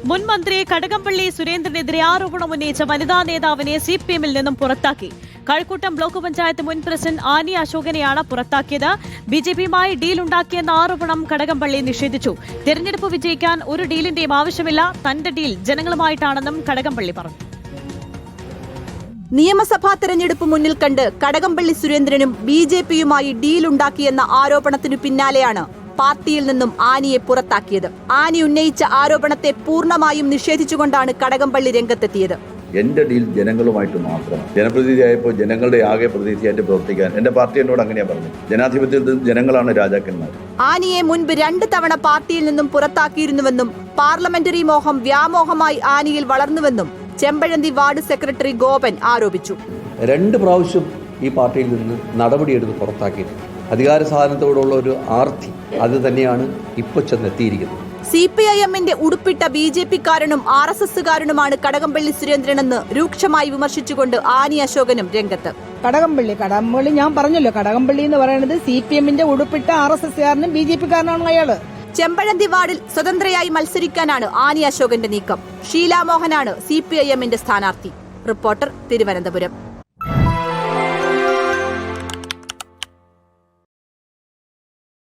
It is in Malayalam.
മുൻ മന്ത്രി കടകംപള്ളി സുരേന്ദ്രനെതിരെ ആരോപണം ഉന്നയിച്ച വനിതാ നേതാവിനെ സിപിഎമ്മിൽ നിന്നും പുറത്താക്കി. കഴക്കൂട്ടം ബ്ലോക്ക് പഞ്ചായത്ത് മുൻ പ്രസിഡന്റ് ആനി അശോകനെയാണ് പുറത്താക്കിയത്. ബിജെപിയുമായി ഡീലുണ്ടാക്കിയെന്ന ആരോപണം കടകംപള്ളി നിഷേധിച്ചു. തെരഞ്ഞെടുപ്പ് വിജയിക്കാൻ ഒരു ഡീലിന്റെയും ആവശ്യമില്ല, തന്റെ ഡീൽ ജനങ്ങളുമായിട്ടാണെന്നും കടകംപള്ളി പറഞ്ഞു. നിയമസഭാ തെരഞ്ഞെടുപ്പ് മുന്നിൽ കണ്ട് കടകംപള്ളി സുരേന്ദ്രനും ബിജെപിയുമായി ഡീലുണ്ടാക്കിയെന്ന ആരോപണത്തിനു പിന്നാലെയാണ് പാർട്ടിയിൽ നിന്നും ആനിയെ പുറത്താക്കിയത്. ആനി ഉന്നയിച്ച ആരോപണത്തെ പൂർണ്ണമായും നിഷേധിച്ചുകൊണ്ടാണ് കടകംപള്ളി രംഗത്തെത്തിയത്. എന്റെ ഡീൽ ജനങ്ങളുമായിട്ട് മാത്രമാണ്. ജനപ്രതിനിധിയായപ്പോൾ ജനങ്ങളുടെ ആകെ പ്രതിനിധിയായിട്ട് പ്രവർത്തിക്കാൻ എന്റെ പാർട്ടി എന്നോട് അങ്ങനെയാ പറഞ്ഞു. ജനാധിപത്യത്തിൽ ജനങ്ങളാണ് രാജാക്കന്മാർ. ആനിയെ മുൻപ് 2 തവണ പാർട്ടിയിൽ നിന്നും പുറത്താക്കിയിരുന്നുവെന്നും പാർലമെന്ററി മോഹം വ്യാമോഹമായി ആനിയിൽ വളർന്നുവെന്നും ചെമ്പഴന്തി വാർഡ് സെക്രട്ടറി ഗോപൻ ആരോപിച്ചു. 2 പ്രാവശ്യം ഈ പാർട്ടിയിൽ നിന്ന് നടപടിയെടുത്ത് പുറത്താക്കിയിട്ടുണ്ട്. അധികാര സാധനത്തോടുള്ള ഒരു ആർത്തി അത് തന്നെയാണ് ഇപ്പോൾ ചെന്നെത്തിയിരിക്കുന്നത്. സിപിഐഎമ്മിന്റെ ഉടുപ്പിട്ട ബിജെപിക്കാരനും RSSകാരനുമാണ് കടകംപള്ളി സുരേന്ദ്രനെന്ന് രൂക്ഷമായി വിമർശിച്ചുകൊണ്ട് ആനി അശോകനും രംഗത്ത്. കടകംപള്ളി ഞാൻ പറഞ്ഞല്ലോ, കടകംപള്ളി എന്ന് പറയുന്നത് സിപിഎമ്മിന്റെ ഉടുപ്പിട്ട RSSകാരനും ബിജെപിക്കാരനാണ് അയാള്. ചെമ്പഴന്തി വാർഡിൽ സ്വതന്ത്രയായി മത്സരിക്കാനാണ് ആനി അശോകന്റെ നീക്കം. ഷീലാ മോഹനാണ് സിപിഐഎമ്മിന്റെ സ്ഥാനാർത്ഥി. റിപ്പോർട്ടർ, തിരുവനന്തപുരം.